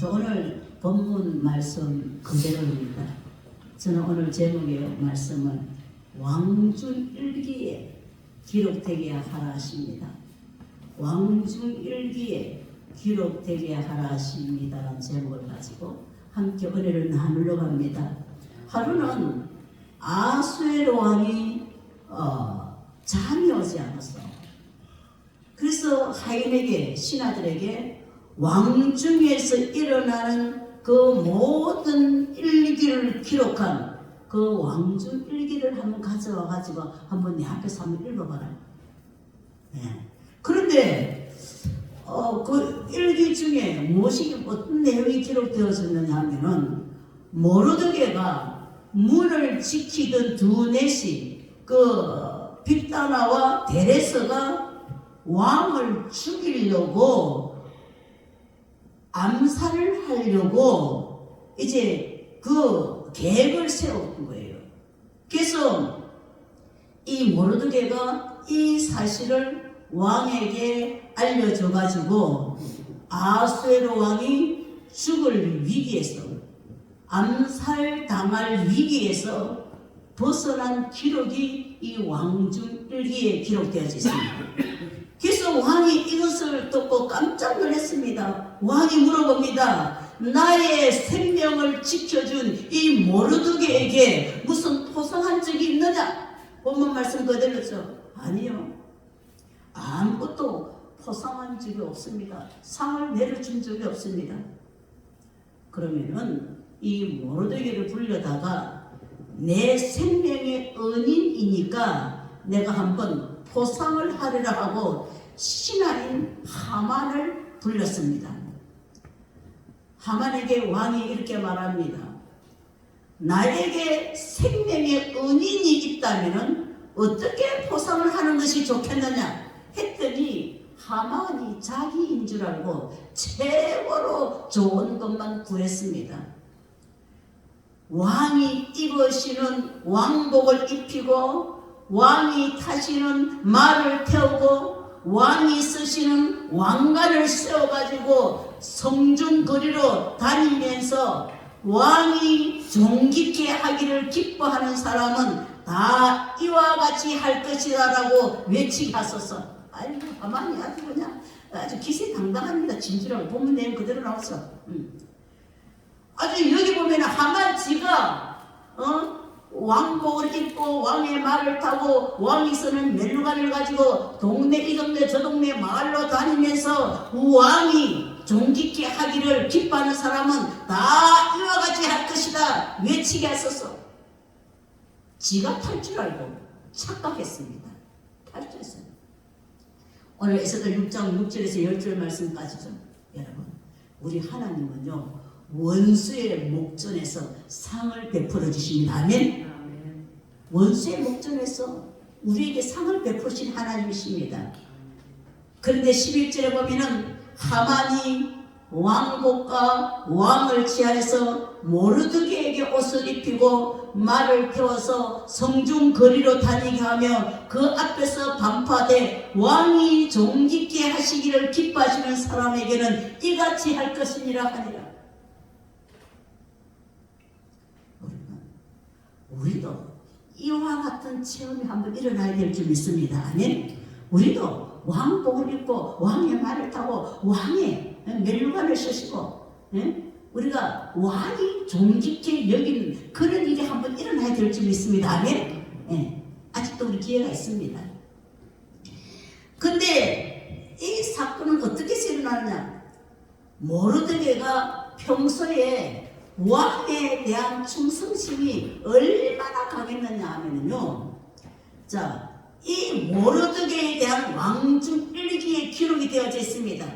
저 오늘 본문 말씀 그대로입니다. 저는 오늘 제목의 말씀은 왕중일기에 기록되게 하라 하십니다. 왕중일기에 기록되게 하라 하십니다라는 제목을 가지고 함께 은혜를 나누려고 합니다. 하루는 아수에로 왕이 잠이 오지 않았어. 그래서 하인에게, 신하들에게 왕중에서 일어나는 그 모든 일기를 기록한 그 왕중 일기를 한번 가져와 가지고 한번 내 앞에서 한번 읽어봐라. 네. 그런데 그 일기 중에 무엇이 어떤 내용이 기록되어졌느냐 하면은 모르드게가 문을 지키던 두넷이 그 빅다나와 데레스가 왕을 죽이려고 암살을 하려고 이제 그 계획을 세웠던 거예요. 그래서 이 모르드게가 이 사실을 왕에게 알려줘 가지고 아수에로 왕이 죽을 위기에서, 암살당할 위기에서 벗어난 기록이 이 왕중일기에 기록되어 있습니다. 그래서 왕이 이것을 듣고 깜짝 놀랐습니다. 왕이 물어봅니다. 나의 생명을 지켜준 이 모르드게에게 무슨 포상한 적이 있느냐? 본문 말씀 그대로죠. 아니요. 아무것도 포상한 적이 없습니다. 상을 내려준 적이 없습니다. 그러면은 이 모르드게를 불려다가 내 생명의 은인이니까 내가 한번 포상을 하리라 하고 신하인 하만을 불렀습니다. 하만에게 왕이 이렇게 말합니다. 나에게 생명의 은인이 있다면 어떻게 포상을 하는 것이 좋겠느냐 했더니 하만이 자기인 줄 알고 최고로 좋은 것만 구했습니다. 왕이 입으시는 왕복을 입히고 왕이 타시는 말을 태우고 왕이 쓰시는 왕관을 세워가지고 성중거리로 다니면서 왕이 존귀케 하기를 기뻐하는 사람은 다 이와 같이 할 것이다 라고 외치게 하소서. 아이고 하만이 아주 그냥 아주 기세당당합니다. 진주라고 본문 내용 그대로 나왔어. 아주 여기 보면 하만 지가 왕복을 입고 왕의 말을 타고 왕이 쓰는 멜루간을 가지고 동네 이 동네 저 동네 마을로 다니면서 왕이 존귀케 하기를 기뻐하는 사람은 다 이와 같이 할 것이다 외치게 했었어. 지가 탈 줄 알고 착각했습니다. 탈출했어요. 오늘 에스겔 6장 6절에서 10절 말씀까지죠. 여러분 우리 하나님은요 원수의 목전에서 상을 베풀어 주십니다. 아멘. 원수의 목전에서 우리에게 상을 베푸신 하나님이십니다. 그런데 11절에 보면은 하만이 왕복과 왕을 취하여서 모르드게에게 옷을 입히고 말을 태워서 성중 거리로 다니게 하며 그 앞에서 반파되 왕이 존귀케 하시기를 기뻐하시는 사람에게는 이같이 할 것이니라 하니라. 우리도 이와 같은 체험이 한번 일어나야 될 줄 믿습니다. 아멘. 우리도 왕복을 입고 왕의 말을 타고 왕의 멜루간을 쓰시고 우리가 왕이 존귀케 여기는 그런 일이 한번 일어나야 될 줄 믿습니다. 아멘. 아직도 우리 기회가 있습니다. 근데 이 사건은 어떻게 일어나느냐? 모르드게가 평소에 왕에 대한 충성심이 얼마나 강했느냐 하면요. 자, 이 모르드게에 대한 왕중 일기에 기록이 되어져 있습니다.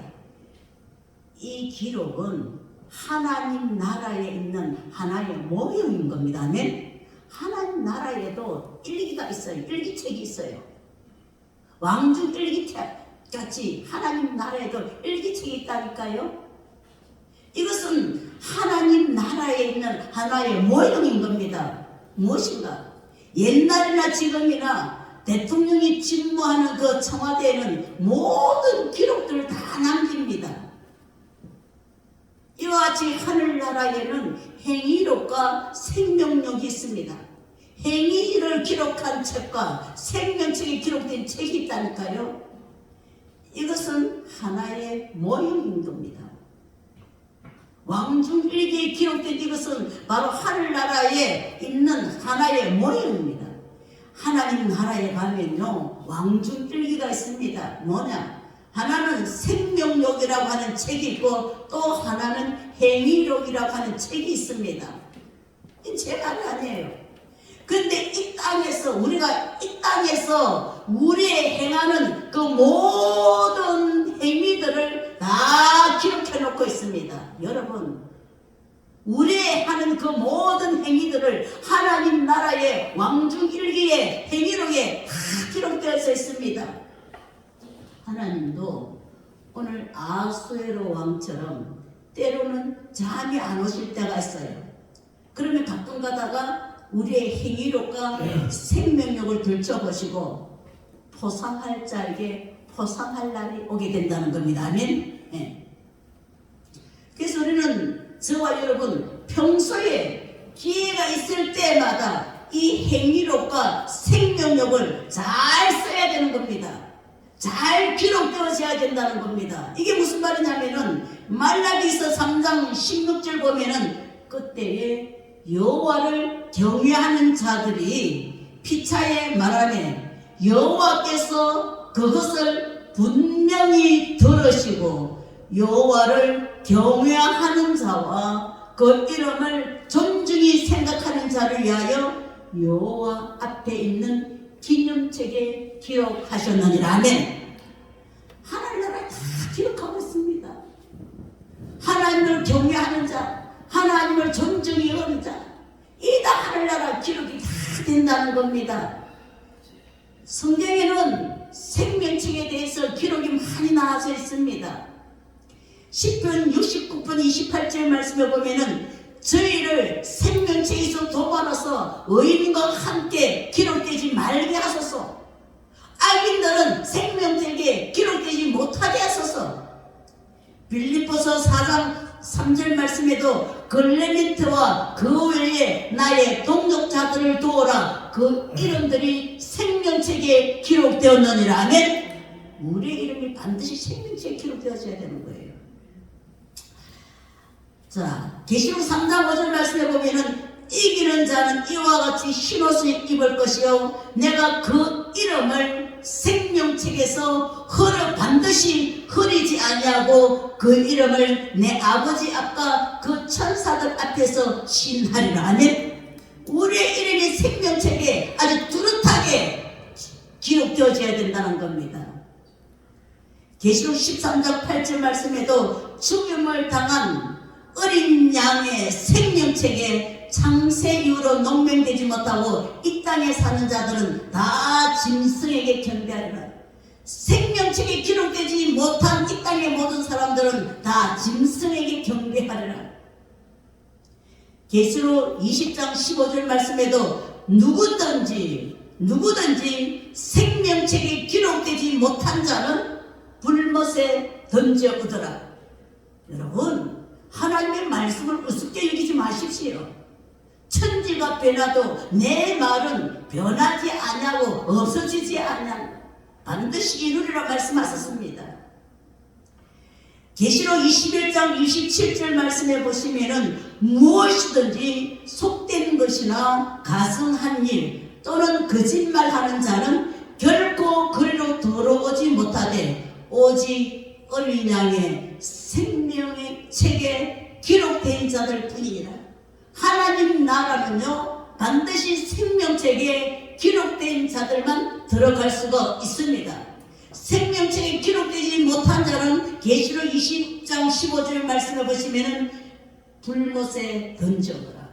이 기록은 하나님 나라에 있는 하나의 모형인 겁니다. 아멘. 하나님 나라에도 일기가 있어요. 일기책이 있어요. 왕중 일기책 같이 하나님 나라에도 일기책이 있다니까요. 이것은 하나님 나라에 있는 하나의 모형인 겁니다. 무엇인가? 옛날이나 지금이나 대통령이 직무하는 그 청와대에는 모든 기록들을 다 남깁니다. 이와 같이 하늘나라에는 행위록과 생명록이 있습니다. 행위를 기록한 책과 생명책이 기록된 책이 있다니까요. 이것은 하나의 모형인 겁니다. 왕중일기에 기록된 이것은 바로 하늘나라에 있는 하나의 모형입니다. 하나님 나라에 가면요, 왕중일기가 있습니다. 뭐냐? 하나는 생명록이라고 하는 책이 있고 또 하나는 행위록이라고 하는 책이 있습니다. 이 제 말이 아니에요. 근데 이 땅에서 우리가 이 땅에서 우리의 행하는 그 모든 행위들을 다 기록해 놓고 있습니다. 여러분, 우리의 하는 그 모든 행위들을 하나님 나라의 왕중일기에 행위록에 다 기록되어져 있습니다. 하나님도 오늘 아수에로 왕처럼 때로는 잠이 안 오실 때가 있어요. 그러면 가끔 가다가 우리의 행위록과 생명력을 들춰보시고 포상할 자에게 포상할 날이 오게 된다는 겁니다. 아멘. 네. 그래서 우리는 저와 여러분 평소에 기회가 있을 때마다 이 행위록과 생명력을 잘 써야 되는 겁니다. 잘 기록되어져야 된다는 겁니다. 이게 무슨 말이냐면은 말라기서 3장 16절 보면은 그때에 여호와를 경외하는 자들이 피차에 말하네 여호와께서 그것을 분명히 들으시고 여호와를 경외하는 자와 그 이름을 존중히 생각하는 자를 위하여 여호와 앞에 있는 기념책에 기록하셨느니라. 아멘. 하나님을 다 기록하고 있습니다. 하나님을 경외하는 자, 하나님을 존중히 여기는 자, 이 다 하늘나라 기록이 다 된다는 겁니다. 성경에는 생명책에 대해서 기록이 많이 나와져 있습니다. 시편 69편 28절 말씀에 보면은 저희를 생명책에서 도받아서 의인과 함께 기록되지 말게 하소서. 악인들은 생명책에 기록되지 못하게 하소서. 빌립보서 4장 3절 말씀에도 글레멘트와 그 외에 나의 동족자들을 도우라. 그 이름들이 생명책에 기록되었느니라. 아멘. 우리의 이름이 반드시 생명책에 기록되어져야 되는 거예요. 자, 계시록 3장 5절 말씀에 보면은 이기는 자는 이와 같이 흰옷을 입을 것이요 내가 그 이름을 생명책에서 반드시 흐리지 아니하고 그 이름을 내 아버지 앞과 그 천사들 앞에서 신하리라. 아멘. 우리의 이름이 생명책에 아주 뚜렷하게 기록되어져야 된다는 겁니다. 계시록 13장 8절 말씀에도 죽임을 당한 어린 양의 생명책에 창세 이후로 농명되지 못하고 이 땅에 사는 자들은 다 짐승에게 경배하리라. 생명책에 기록되지 못한 이 땅의 모든 사람들은 다 짐승에게 경배하리라. 계시록 20장 15절 말씀에도 누구든지 생명책에 기록되지 못한 자는 불못에 던져오더라. 여러분, 하나님의 말씀을 우습게 여기지 마십시오. 천지가 변화도 내 말은 변하지 아니하고 없어지지 아니하고 반드시 이루리라 말씀하셨습니다. 계시록 21장 27절 말씀해 보시면은 무엇이든지 속된 것이나 가증한 일 또는 거짓말하는 자는 결코 그리로 들어오지 못하되 오직 어린 양의 생명의 책에 기록된 자들 뿐이니라. 하나님 나라는요 반드시 생명책에 기록된 자들만 들어갈 수가 있습니다. 생명책에 기록되지 못한 자는 계시록 20장 15절 말씀해 보시면은 불못에 던져버라.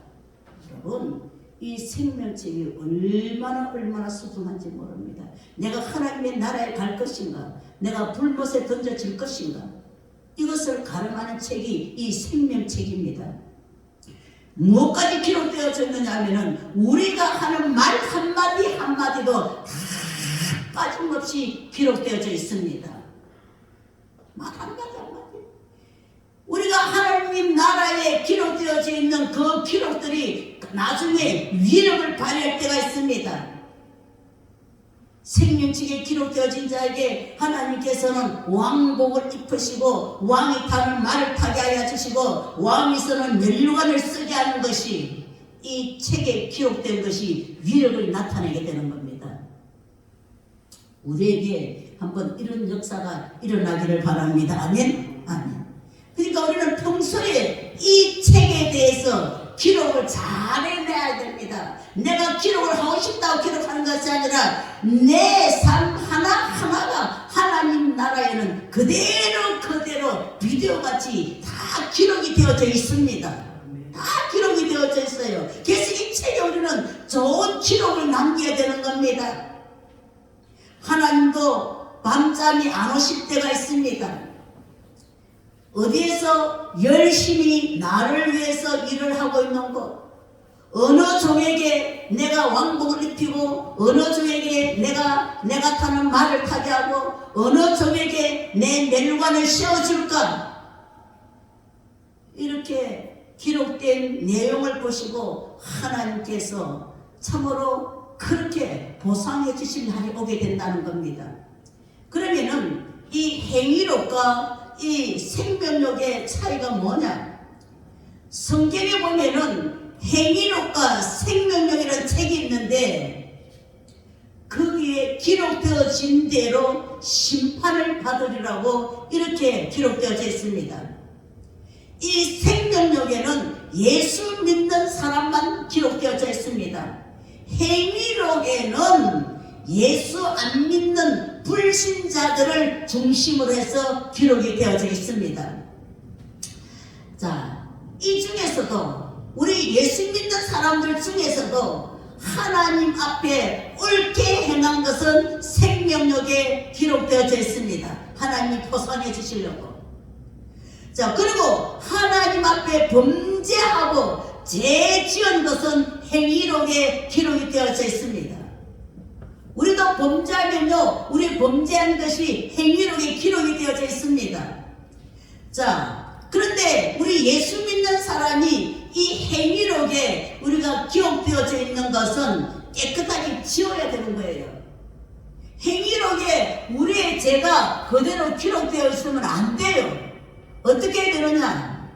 여러분, 이 생명책이 얼마나 소중한지 모릅니다. 내가 하나님의 나라에 갈 것인가, 내가 불못에 던져질 것인가, 이것을 가름하는 책이 이 생명책입니다. 무엇까지 기록되어졌느냐 하면은 우리가 하는 말 한마디 한마디도 다 빠짐없이 기록되어져 있습니다. 말 한마디 한마디. 우리가 하나님 나라에 기록되어져 있는 그 기록들이 나중에 위력을 발휘할 때가 있습니다. 생명책에 기록되어진 자에게 하나님께서는 왕복을 입히시고 왕이 타는 말을 타게 하여 주시고 왕이 쓰는 멸류관을 쓰게 하는 것이 이 책에 기록된 것이 위력을 나타내게 되는 겁니다. 우리에게 한번 이런 역사가 일어나기를 바랍니다. 아멘? 아멘. 그러니까 우리는 평소에 이 책에 대해서 기록을 잘 해내야 됩니다. 내가 기록을 하고 싶다고 기록하는 것이 아니라 내 삶 하나하나가 하나님 나라에는 그대로 비디오같이 다 기록이 되어져 있습니다. 다 기록이 되어져 있어요. 그래서 이 책에 우리는 좋은 기록을 남겨야 되는 겁니다. 하나님도 밤잠이 안 오실 때가 있습니다. 어디에서 열심히 나를 위해서 일을 하고 있는 것, 어느 종에게 내가 왕복을 입히고 어느 종에게 내가 타는 말을 타게 하고 어느 종에게 내 멸관을 씌워줄까, 이렇게 기록된 내용을 보시고 하나님께서 참으로 그렇게 보상해 주실 날이 오게 된다는 겁니다. 그러면은 이 행위록과 이 생명록의 차이가 뭐냐? 성경에 보면은 행위록과 생명록이라는 책이 있는데 거기에 기록되어진 대로 심판을 받으리라고 이렇게 기록되어져 있습니다. 이 생명록에는 예수 믿는 사람만 기록되어져 있습니다. 행위록에는 예수 안 믿는 불신자들을 중심으로 해서 기록이 되어져 있습니다. 자, 이 중에서도 우리 예수 믿는 사람들 중에서도 하나님 앞에 옳게 행한 것은 생명록에 기록되어져 있습니다. 하나님 포상해 주시려고. 자, 그리고 하나님 앞에 범죄하고 죄 지은 것은 행위록에 기록이 되어져 있습니다. 우리도 범죄하면요, 우리 범죄한 것이 행위록에 기록이 되어져 있습니다. 자, 그런데 우리 예수 믿는 사람이 이 행위록에 우리가 기록되어져 있는 것은 깨끗하게 지워야 되는 거예요. 행위록에 우리의 죄가 그대로 기록되어 있으면 안 돼요. 어떻게 해야 되느냐?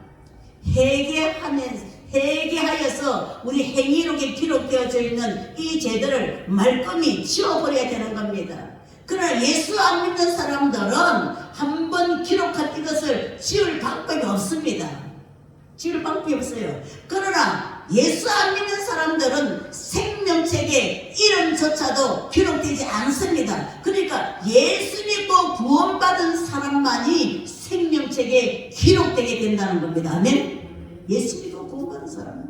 회개하여서 우리 행위록에 기록되어져 있는 이 죄들을 말끔히 지워버려야 되는 겁니다. 그러나 예수 안 믿는 사람들은 한 번 기록한 이것을 지울 방법이 없습니다. 지울 방법이 없어요. 그러나 예수 안 믿는 사람들은 생명책에 이름조차도 기록되지 않습니다. 그러니까 예수 믿고 구원받은 사람만이 생명책에 기록되게 된다는 겁니다. 아멘? 예수 믿고 구원받은 사람은.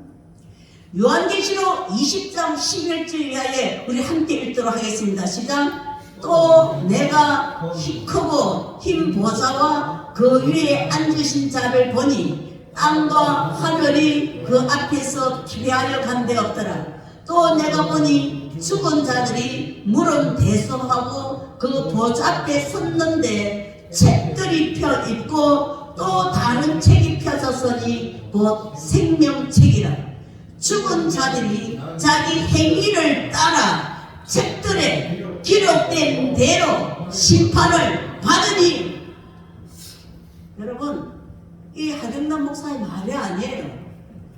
요한계시록 20장 11절 이하에 우리 함께 읽도록 하겠습니다. 시작. 또 내가 크고 흰 보좌와 그 위에 앉으신 자를 보니 땅과 하늘이 그 앞에서 기회하여 간데 없더라. 또 내가 보니 죽은 자들이 물은 대성하고 그 보좌 앞에 섰는데 책들이 펴 있고 또 다른 책이 펴졌으니 곧 생명책이라. 죽은 자들이 자기 행위를 따라 책들에 기록된 대로 심판을 받으니. 여러분, 이 하정남 목사의 말이 아니에요.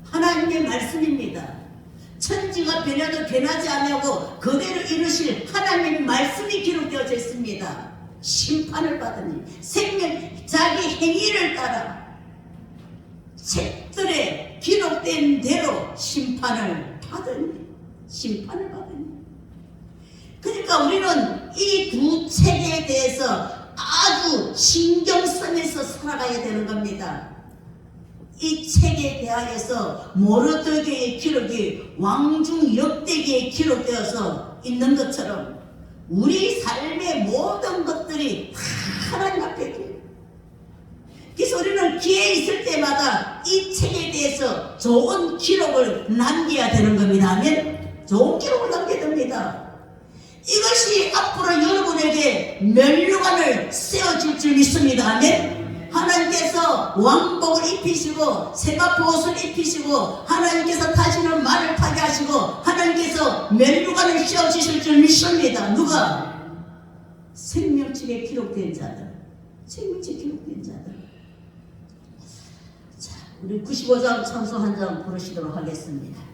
하나님의 말씀입니다. 천지가 변해도 변하지 아니하고 그대로 이루실 하나님의 말씀이 기록되어져 있습니다. 심판을 받으니 자기 행위를 따라 책들에 기록된 대로 심판을 받으니. 그러니까 우리는 이 두 책에 대해서 아주 신경 쓰면서 살아가야 되는 겁니다. 이 책에 대하여서 모르드게의 기록이 왕중 역대기에 기록되어서 있는 것처럼 우리 삶의 모든 것들이 다 하나님 앞에 있어요. 그래서 우리는 기회 있을 때마다 이 책에 대해서 좋은 기록을 남겨야 되는 겁니다. 아멘? 좋은 기록을 남겨야 됩니다. 이것이 앞으로 여러분에게 면류관을 세워질 줄 믿습니다. 아멘? 하나님께서 왕복을 입히시고 새가포 옷을 입히시고 하나님께서 타시는 말을 타게 하시고 하나님께서 면류관을 씌워주실 줄 믿습니다. 누가? 생명책에 기록된 자들, 생명책에 기록된 자들. 자, 우리 95장 찬송 한 장 부르시도록 하겠습니다.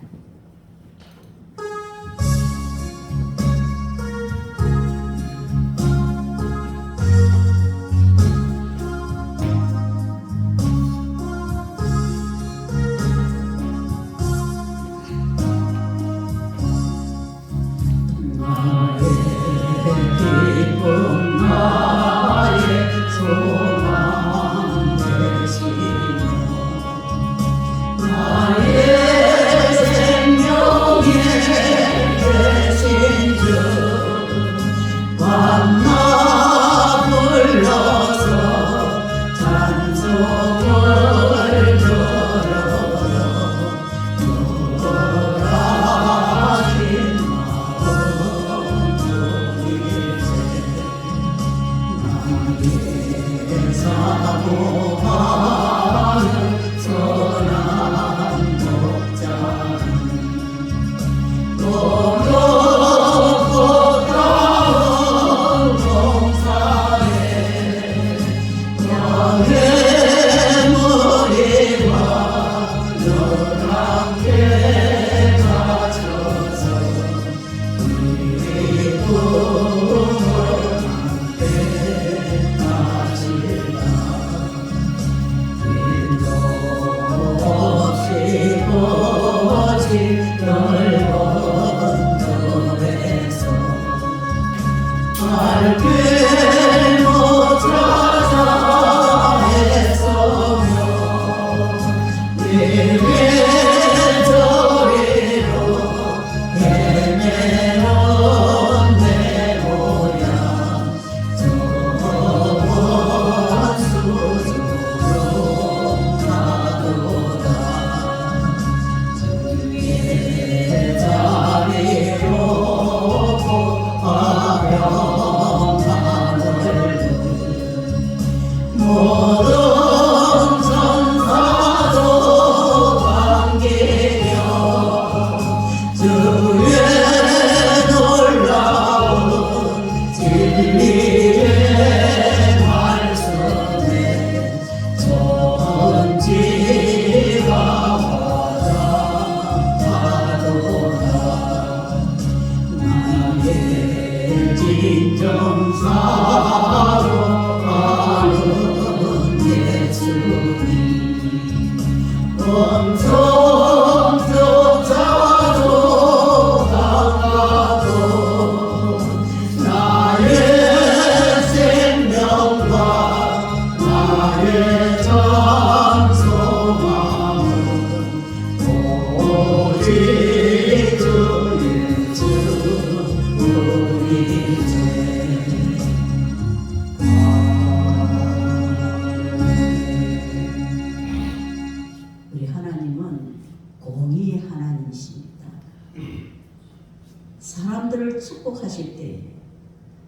사람들을 축복하실 때에,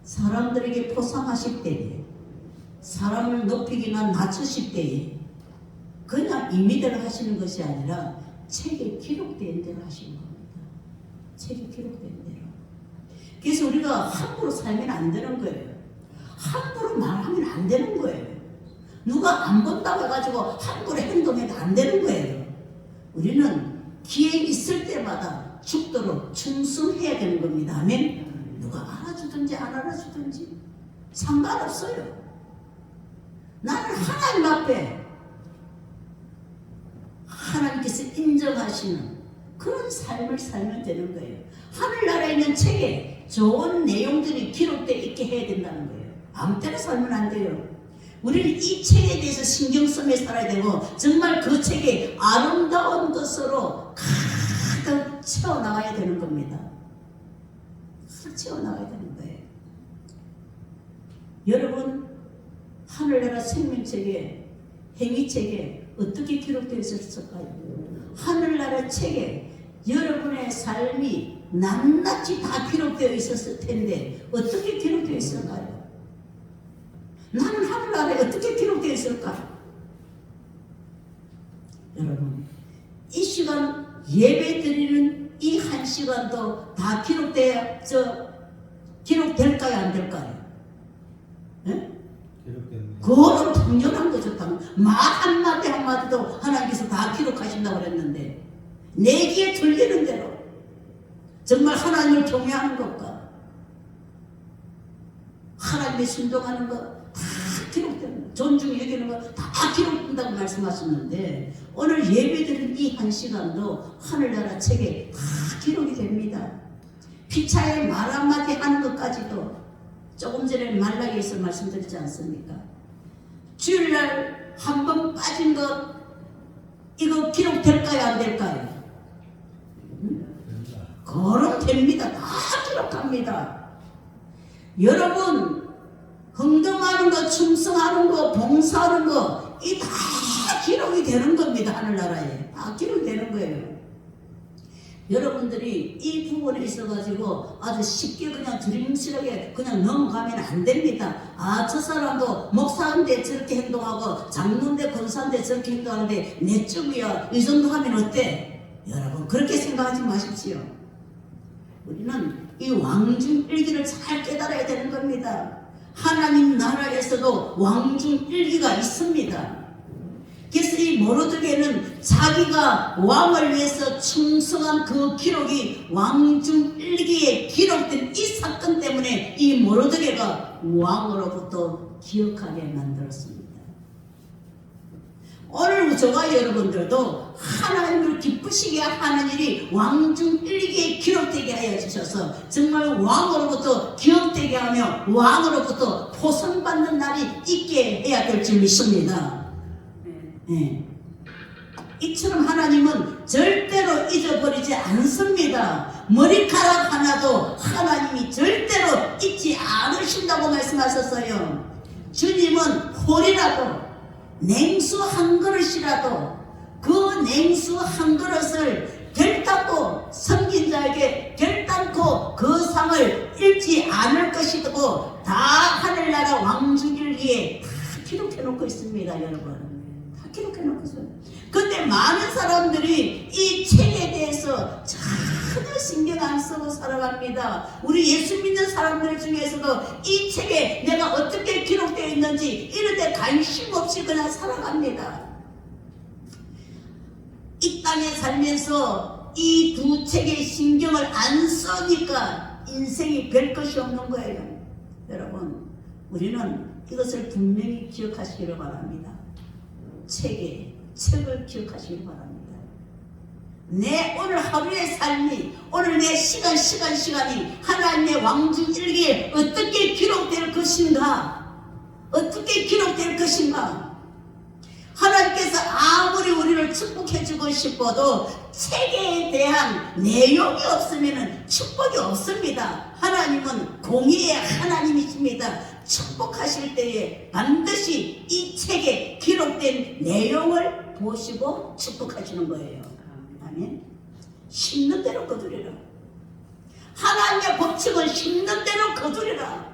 사람들에게 포상하실 때에, 사람을 높이기나 낮추실 때에 그냥 임의대로 하시는 것이 아니라 책에 기록된 대로 하시는 겁니다. 책에 기록된 대로. 그래서 우리가 함부로 살면 안 되는 거예요. 함부로 말하면 안 되는 거예요. 누가 안 본다고 해가지고 함부로 행동해도 안 되는 거예요. 우리는 기회 있을 때마다 죽도록 충성해야 되는 겁니다. 아멘. 누가 알아주든지 안 알아주든지 상관없어요. 나는 하나님 앞에 하나님께서 인정하시는 그런 삶을 살면 되는 거예요. 하늘나라에 있는 책에 좋은 내용들이 기록되어 있게 해야 된다는 거예요. 아무 때나 살면 안 돼요. 우리는 이 책에 대해서 신경 쓰며 살아야 되고, 정말 그 책에 아름다운 것으로 가득 채워나가야 되는 겁니다. 가득 채워나가야 되는 거예요. 여러분, 하늘나라 생명책에, 행위책에 어떻게 기록되어 있었을까요? 하늘나라 책에 여러분의 삶이 낱낱이 다 기록되어 있었을 텐데 어떻게 기록되어 있을까요? 나는 하늘나라에 어떻게 기록되어 있을까? 여러분, 이 시간 예배 드리는 이 한 시간도 다 기록될까요? 안 될까요? 예? 그거는 당연한 거죠. 말 한마디 한마디도 하나님께서 다 기록하신다고 그랬는데, 내 귀에 들리는 대로 정말 하나님을 경외하는 것과 하나님의 순종하는 것 다 기록되는 거, 존중 여기는 거 다 기록된다고 말씀하셨는데, 오늘 예배드린 이 한 시간도 하늘나라 책에 다 기록이 됩니다. 피차에 말 한마디 하는 것까지도 조금 전에 말라기에서 말씀드리지 않습니까? 주일날 한 번 빠진 것 이거 기록될까요? 안 될까요? 거론됩니다. 다 기록합니다. 여러분, 헌금하는 거, 충성하는 거, 봉사하는 거, 이 다 기록이 되는 겁니다. 하늘나라에 다 기록이 되는 거예요. 여러분들이 이 부분에 있어가지고 아주 쉽게 그냥 두리뭉실하게 그냥 넘어가면 안 됩니다. 아, 저 사람도 목사인데 저렇게 행동하고 장로인데 권사인데 저렇게 행동하는데 내 쪽이야, 이 정도 하면 어때? 여러분, 그렇게 생각하지 마십시오. 우리는 이 왕중일기를 잘 깨달아야 되는 겁니다. 하나님 나라에서도 왕중일기가 있습니다. 그래서 이 모르드게는 자기가 왕을 위해서 충성한 그 기록이 왕중일기에 기록된 이 사건 때문에 이 모르드게가 왕으로부터 기억하게 만들었습니다. 오늘 저와 여러분들도 하나님을 기쁘시게 하는 일이 왕중일기에 기록되게 하여 주셔서 정말 왕으로부터 기억되게 하며 왕으로부터 포상받는 날이 있게 해야 될 줄 믿습니다. 네. 이처럼 하나님은 절대로 잊어버리지 않습니다. 머리카락 하나도 하나님이 절대로 잊지 않으신다고 말씀하셨어요. 주님은 홀이라도 냉수 한 그릇이라도 그 냉수 한 그릇을 결단코 섬긴 자에게 결단코 그 상을 잃지 않을 것이고 다 하늘나라 왕중일기에 다 기록해 놓고 있습니다. 여러분, 기록해 놓고 있어요. 근데 많은 사람들이 이 책에 대해서 전혀 신경 안 쓰고 살아갑니다. 우리 예수 믿는 사람들 중에서도 이 책에 내가 어떻게 기록되어 있는지 이런 데 관심 없이 그냥 살아갑니다. 이 땅에 살면서 이 두 책에 신경을 안 쓰니까 인생이 별 것이 없는 거예요. 여러분, 우리는 이것을 분명히 기억하시기를 바랍니다. 책을 기억하시기 바랍니다. 내 오늘 하루의 삶이, 오늘 내 시간이 하나님의 왕중일기에 어떻게 기록될 것인가? 어떻게 기록될 것인가? 하나님께서 아무리 우리를 축복해주고 싶어도 책에 대한 내용이 없으면 축복이 없습니다. 하나님은 공의의 하나님이십니다. 축복하실 때에 반드시 이 책에 기록된 내용을 보시고 축복하시는 거예요. 아멘. 심는 대로 거두리라. 하나님의 법칙을 심는 대로 거두리라.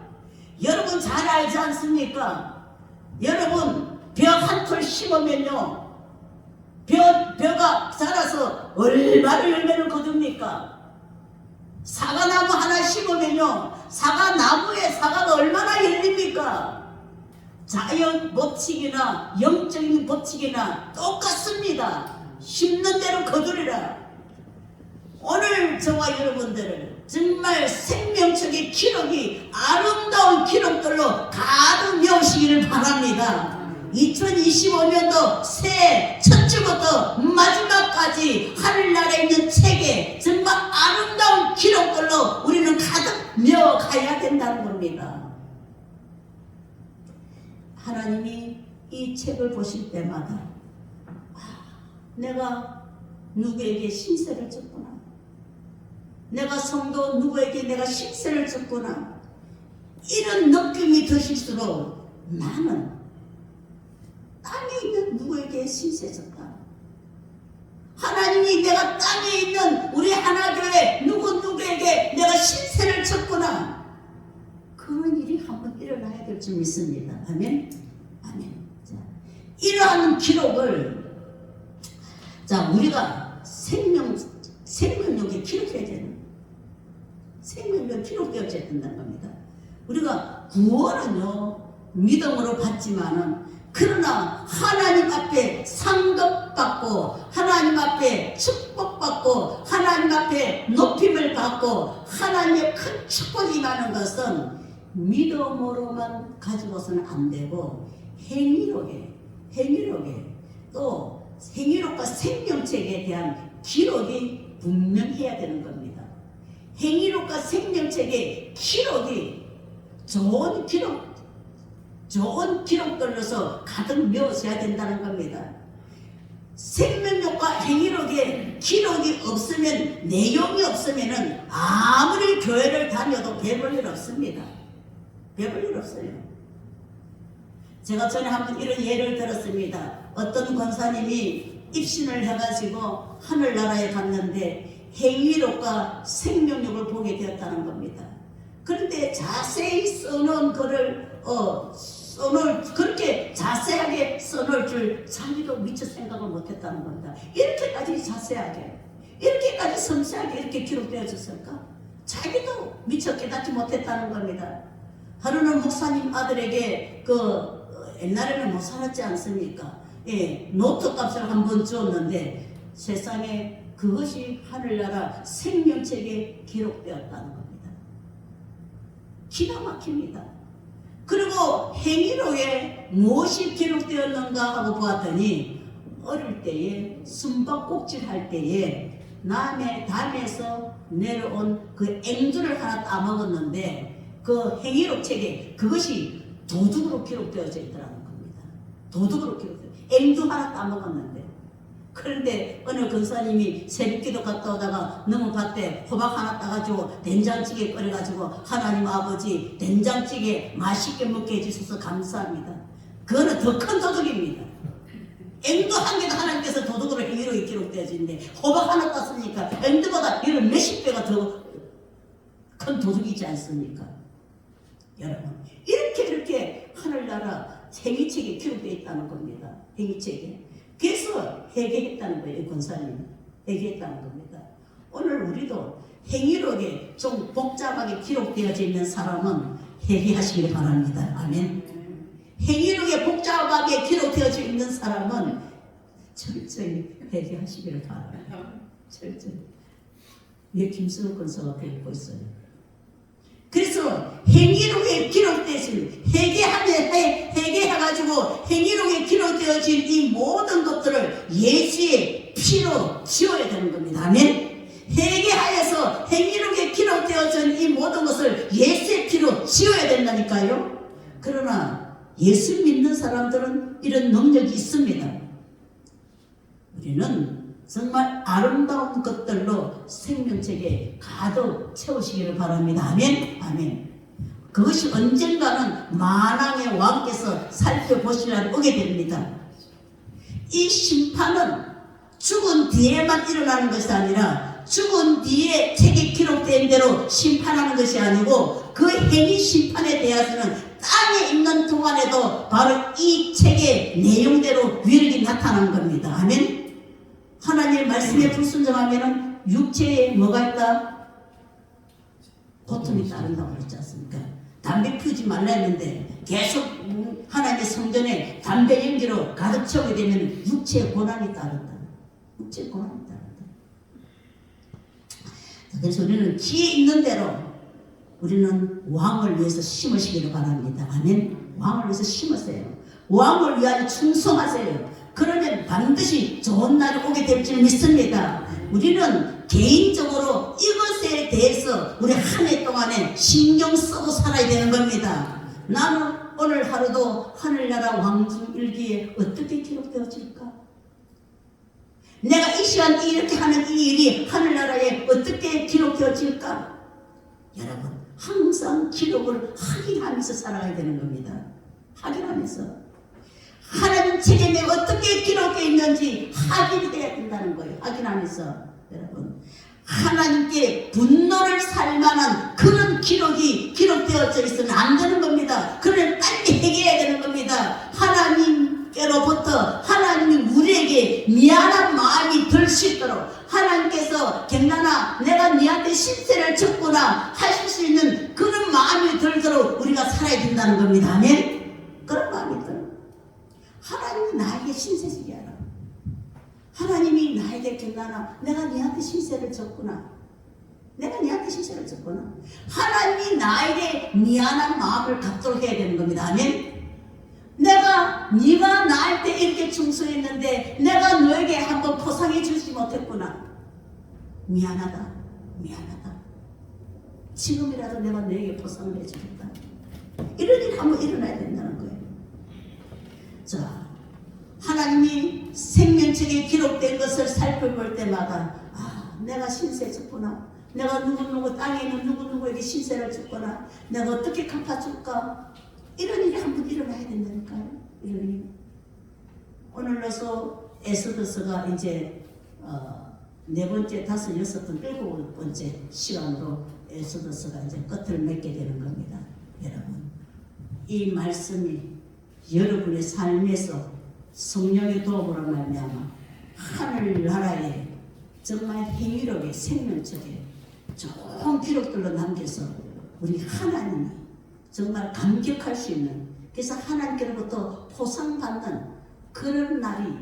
여러분 잘 알지 않습니까? 여러분 벼 한 톨 심으면요, 벼가 자라서 얼마나 열매를 거둡니까? 사과나무 하나 심으면요, 사과나무에 사과가 얼마나 열립니까? 자연 법칙이나 영적인 법칙이나 똑같습니다. 심는 대로 거두리라. 오늘 저와 여러분들을 정말 생명책의 기록이 아름다운 기록들로 가득 메우시기를 바랍니다. 2025년도 새해 첫 주부터 마지막까지 하늘나라에 있는 책에 정말 아름다운 기록들로 우리는 가득 메워가야 된다는 겁니다. 하나님이 이 책을 보실 때마다 내가 누구에게 신세를 졌구나, 내가 성도 누구에게 내가 신세를 졌구나, 이런 느낌이 드실수록 나는 땅에 있는 누구에게 신세졌다. 하나님이 내가 땅에 있는 우리 하나교회 누구에게 내가 신세를 쳤구나. 그런 일이 한 한번 일어나야 될 줄 믿습니다. 아멘. 아멘. 자, 이러한 기록을 우리가 생명력에 기록해야 되는, 생명력 기록되어져야 된다는 겁니다. 우리가 구원은요 믿음으로 받지만은, 그러나 하나님 앞에 상급받고 하나님 앞에 축복받고 하나님 앞에 높임을 받고 하나님의 큰 축복이 임하는 것은 믿음으로만 가지고서는 안 되고 행위력에 또 행위력과 생명책에 대한 기록이 분명해야 되는 겁니다. 행위력과 생명책의 기록이 좋은 기록들로서 가득 메워져야 된다는 겁니다. 생명력과 행위력의 기록이 없으면, 내용이 없으면은 아무리 교회를 다녀도 배울 일 없습니다. 배울 일 없어요. 제가 전에 한번 이런 예를 들었습니다. 어떤 권사님이 입신을 해가지고 하늘나라에 갔는데 행위력과 생명력을 보게 되었다는 겁니다. 그런데 자세히 써놓은 거를 그렇게 자세하게 써놓을 줄 자기도 미처 생각을 못했다는 겁니다. 이렇게까지 자세하게, 이렇게까지 섬세하게 이렇게 기록되어졌을까? 자기도 미처 깨닫지 못했다는 겁니다. 하루는 목사님 아들에게 옛날에는 못 살았지 않습니까? 예, 노트 값을 한번 줬는데 세상에 그것이 하늘나라 생명책에 기록되었다는 겁니다. 기가 막힙니다. 그리고 행위록에 무엇이 기록되었는가 하고 보았더니, 어릴 때에 숨바꼭질 할 때에 남의 담에서 내려온 그 앵두를 하나 따먹었는데 그 행위록 책에 그것이 도둑으로 기록되어져 있더라는 겁니다. 도둑으로 기록되어, 앵두 하나 따먹었는데. 그런데 어느 권사님이 새벽기도 갔다 오다가 넘어갔대. 호박 하나 따가지고 된장찌개 끓여가지고, 하나님 아버지 된장찌개 맛있게 먹게 해주셔서 감사합니다. 그거는 더 큰 도둑입니다. 앵두 한 개도 하나님께서 도둑으로 행위로 기록되어지는데, 호박 하나 땄으니까 앵두보다 이런 몇십 배가 더 큰 도둑이지 않습니까? 여러분, 이렇게 하늘나라 행위책에 기록되어 있다는 겁니다. 행위책에. 그래서 회개했다는 거예요. 권사님 회개했다는 겁니다. 오늘 우리도 행위록에 좀 복잡하게 기록되어져 있는 사람은 회개하시길 바랍니다. 아멘. 행위록에 복잡하게 기록되어져 있는 사람은 철저히 회개하시기를 바랍니다. 철저히. 왜 김수호 권사가 배우고 있어요? 그래서 행위록에 기록되어진, 회개해가지고 행위록에 기록되어진 이 모든 것들을 예수의 피로 지워야 되는 겁니다. 아멘. 회개하여서 행위록에 기록되어진 이 모든 것을 예수의 피로 지워야 된다니까요. 그러나 예수 믿는 사람들은 이런 능력이 있습니다. 우리는 정말 아름다운 것들로 생명책에 가득 채우시기를 바랍니다. 아멘. 아멘. 그것이 언젠가는 만왕의 왕께서 살펴보실 날 오게 됩니다. 이 심판은 죽은 뒤에만 일어나는 것이 아니라, 죽은 뒤에 책에 기록된 대로 심판하는 것이 아니고, 그 행위 심판에 대해서는 땅에 있는 동안에도 바로 이 책의 내용대로 위력이 나타나는 겁니다. 아멘. 하나님의 말씀에 불순종하면은 육체에 뭐가 있다? 고통이 따른다고 그랬지 않습니까? 담배 피우지 말라 했는데 계속 하나님의 성전에 담배 연기로 가득 채우게 되면 육체의 고난이 따른다. 육체의 고난이 따른다. 그래서 우리는 기회 있는 대로 우리는 왕을 위해서 심으시기를 바랍니다. 아멘. 왕을 위해서 심으세요. 왕을 위하여 충성하세요. 그러면 반드시 좋은 날이 오게 될 줄 믿습니다. 우리는 개인적으로 이것에 대해서 우리 한 해 동안에 신경 쓰고 살아야 되는 겁니다. 나는 오늘 하루도 하늘나라 왕중일기에 어떻게 기록되어질까? 내가 이 시간 이렇게 하는 이 일이 하늘나라에 어떻게 기록되어질까? 여러분, 항상 기록을 확인하면서 살아가야 되는 겁니다. 확인하면서. 하나님 책에 내가 어떻게 기록되어 있는지 확인이 돼야 된다는 거예요. 확인하면서. 여러분, 하나님께 분노를 살 만한 그런 기록이 기록되어져 있으면 안 되는 겁니다. 그러면 빨리 해결해야 되는 겁니다. 하나님께로부터 하나님이 우리에게 미안한 마음이 들 수 있도록 하나님께서 갱나나 내가 네한테 신세를 졌구나 하실 수 있는 그런 마음이 들도록 우리가 살아야 된다는 겁니다. 아멘? 그런 마음이 들어. 하나님이 나에게 신세지게 하라. 하나님이 나에게 갱나나 내가 네한테 신세를 졌구나. 내가 네한테 신세를 졌구나. 하나님이 나에게 미안한 마음을 갖도록 해야 되는 겁니다. 아멘? 네가 나한테 이렇게 충성했는데 내가 너에게 한번 포상해 주지 못했구나. 미안하다. 지금이라도 내가 너에게 포상을 해주겠다. 이런 일이 한번 일어나야 된다는 거예요. 자, 하나님이 생명책에 기록된 것을 살펴볼 때마다 내가 신세 졌구나. 내가 누구누구 땅에 있는 누구누구에게 신세를 졌구나. 내가 어떻게 갚아줄까? 이런 일이 한번 일어나야 된다니까요. 이런 일이. 오늘로서 에스더서가 이제 네 번째, 다섯, 여섯, 일곱 번째 시간으로 에스더서가 이제 끝을 맺게 되는 겁니다. 여러분, 이 말씀이 여러분의 삶에서 성령의 도움으로 말미암아 하늘나라에 정말 행위력의 생명책에 좋은 기록들로 남겨서 우리 하나님이 정말 감격할 수 있는, 그래서 하나님께로부터 포상받는 그런 날이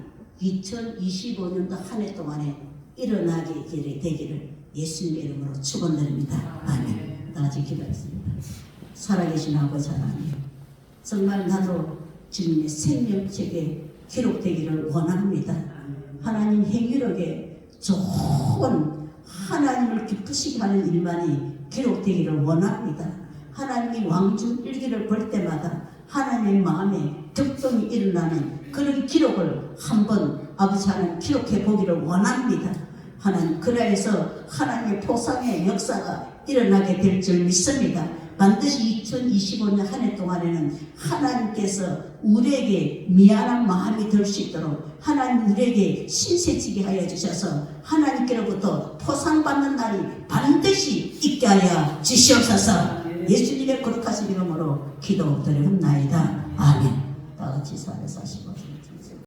2025년도 한 해 동안에 일어나게 되기를 예수님의 이름으로 축원드립니다. 아멘. 다 같이 기도하겠습니다. 살아계신 아버지 하나님, 정말 나도 주님의 생명책에 기록되기를 원합니다. 하나님 행위력에 좋은 하나님을 기쁘시게 하는 일만이 기록되기를 원합니다. 하나님이 왕중 일기를 볼 때마다 하나님의 마음에 격동이 일어나는 그런 기록을 한번 아버지 하나님 기록해 보기를 원합니다. 하나님, 그래서 하나님의 포상의 역사가 일어나게 될 줄 믿습니다. 반드시 2025년 한 해 동안에는 하나님께서 우리에게 미안한 마음이 들 수 있도록 하나님 우리에게 신세지게 하여 주셔서 하나님께로부터 포상받는 날이 반드시 있게 하여 주시옵소서. 예수님의 거룩하신 이름으로 기도드리옵나이다. 아멘. 다 같이 살아서 하시고